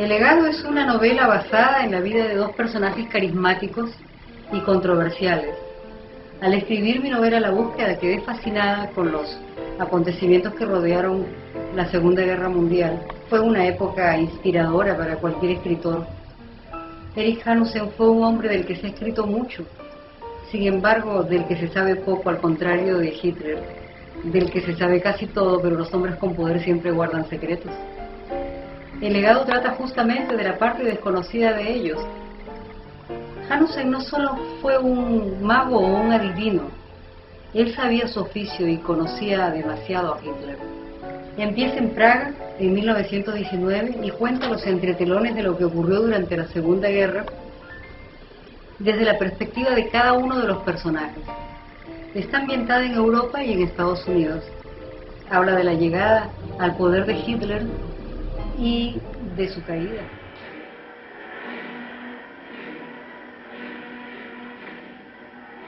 El legado es una novela basada en la vida de dos personajes carismáticos y controversiales. Al escribir mi novela La búsqueda quedé fascinada con los acontecimientos que rodearon la Segunda Guerra Mundial. Fue una época inspiradora para cualquier escritor. Erich Hanussen fue un hombre del que se ha escrito mucho, sin embargo del que se sabe poco, al contrario de Hitler, del que se sabe casi todo, pero los hombres con poder siempre guardan secretos. El legado trata justamente de la parte desconocida de ellos. Hanussen no solo fue un mago o un adivino, él sabía su oficio y conocía demasiado a Hitler. Empieza en Praga en 1919 y cuenta los entretelones de lo que ocurrió durante la Segunda Guerra desde la perspectiva de cada uno de los personajes. Está ambientada en Europa y en Estados Unidos. Habla de la llegada al poder de Hitler y de su caída.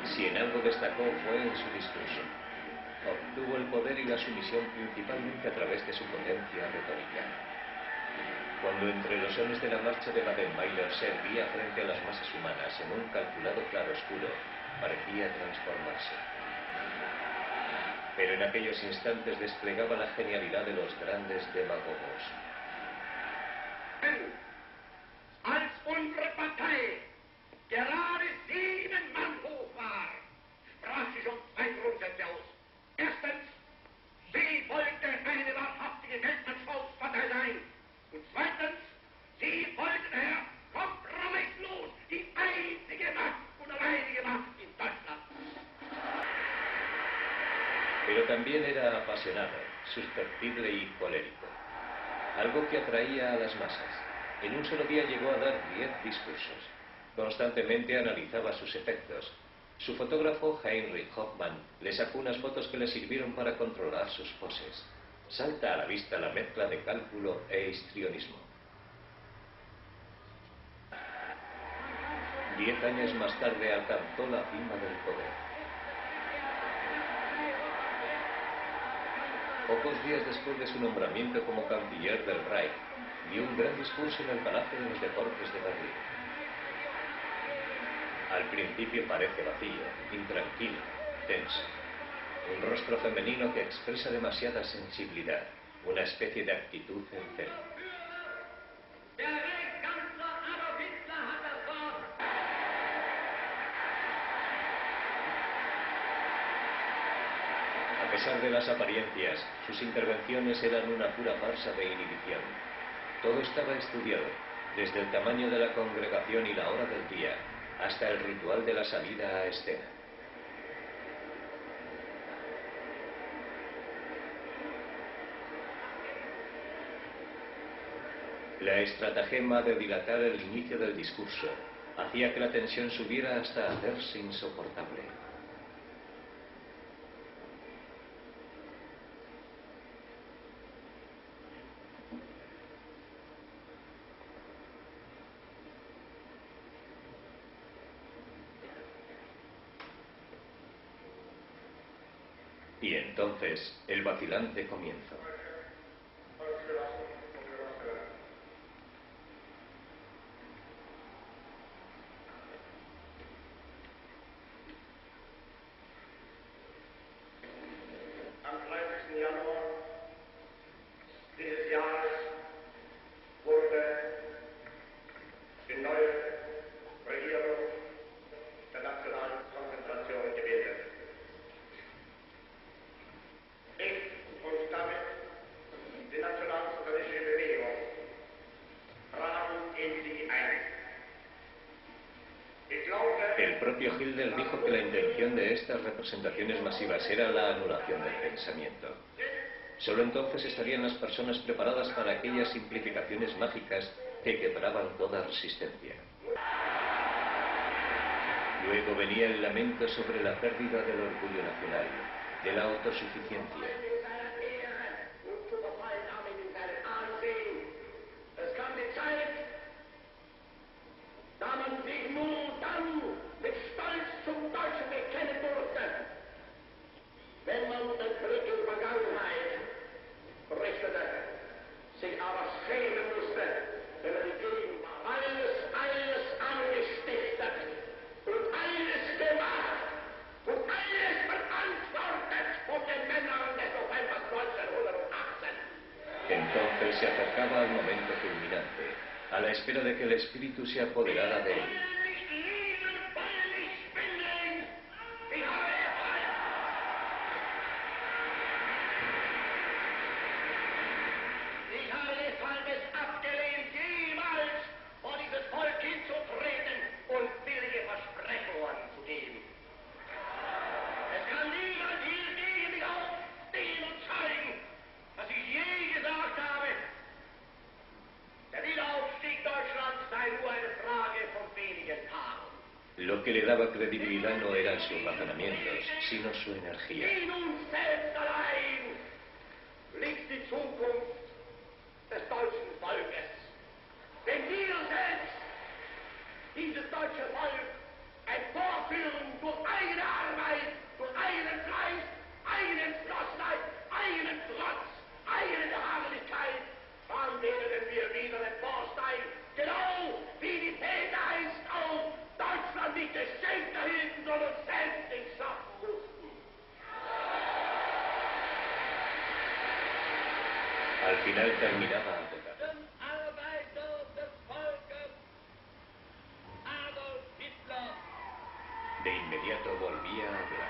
Si en algo destacó fue en su discurso. Obtuvo el poder y la sumisión principalmente a través de su potencia retórica. Cuando entre los sones de la marcha de Baden-Meiler se erguía frente a las masas humanas en un calculado claroscuro, parecía transformarse. Pero en aquellos instantes desplegaba la genialidad de los grandes demagogos. Als unsere Partei gerade 7 Mann hoch war, sprach sie schon 2 Grundsätze aus. Erstens, sie wollte eine wahrhaftige Weltanschauungspartei sein. Und zweitens, sie wollte daher kompromisslos die einzige Macht und alleinige Macht in Deutschland. Pero también era apasionado, susceptible y colérico, algo que atraía a las masas. En un solo día llegó a dar 10 discursos. Constantemente analizaba sus efectos. Su fotógrafo, Heinrich Hoffmann, le sacó unas fotos que le sirvieron para controlar sus poses. Salta a la vista la mezcla de cálculo e histrionismo. 10 años más tarde alcanzó la cima del poder. Pocos días después de su nombramiento como canciller del Reich, dio un gran discurso en el Palacio de los Deportes de Berlín. Al principio parece vacío, intranquilo, tenso. Un rostro femenino que expresa demasiada sensibilidad, una especie de actitud en celo. A pesar de las apariencias, sus intervenciones eran una pura farsa de inhibición. Todo estaba estudiado, desde el tamaño de la congregación y la hora del día, hasta el ritual de la salida a escena. La estratagema de dilatar el inicio del discurso hacía que la tensión subiera hasta hacerse insoportable. Y entonces, el vacilante comienzo. Am 30. Januar dieses Jahres wurde die neue Regierung der Nationalen Konzentration gebildet. Ich und damit die nationalsozialistische Bewegung tragen in sie ein. Ich glaube, El propio Hitler dijo que la intención de estas representaciones masivas era la anulación del pensamiento. Solo entonces estarían las personas preparadas para aquellas simplificaciones mágicas que quebraban toda resistencia. Luego venía el lamento sobre la pérdida del orgullo nacional, de la autosuficiencia. es kam die Zeit, da man sich nun dann mit Stolz zum Deutschen bekennen durfte. Wenn man den Blick in die Vergangenheit richtete, sich aber schämen musste, wenn er die acercaba al momento culminante, a la espera de que el espíritu se apoderara de él. Lo que le daba credibilidad no eran sus razonamientos, sino su energía. Al final terminaba agotado. De inmediato volvía a hablar.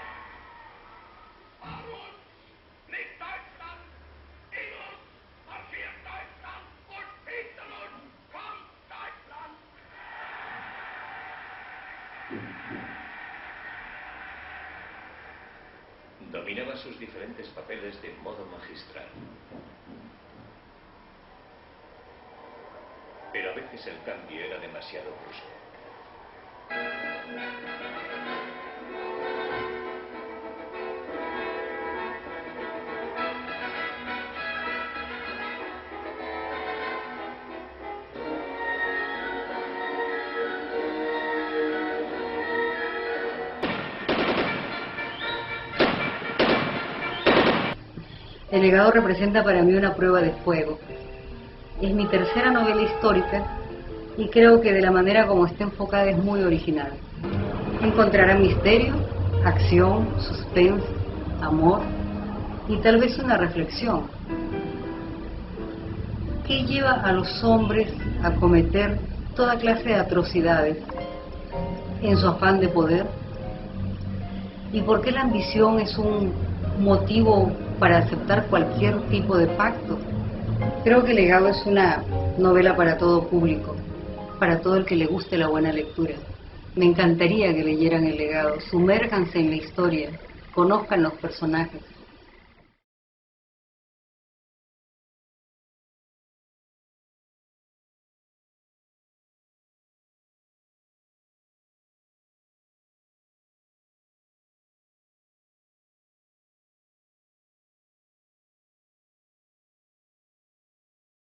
Dominaba sus diferentes papeles de modo magistral. Pero a veces el cambio era demasiado brusco. El legado representa para mí una prueba de fuego. Es mi tercera novela histórica y creo que de la manera como está enfocada es muy original. Encontrará misterio, acción, suspense, amor y tal vez una reflexión. ¿Qué lleva a los hombres a cometer toda clase de atrocidades en su afán de poder? ¿Y por qué la ambición es un motivo para aceptar cualquier tipo de pacto? Creo que El legado es una novela para todo público, para todo el que le guste la buena lectura. Me encantaría que leyeran El legado, sumérjanse en la historia, conozcan los personajes.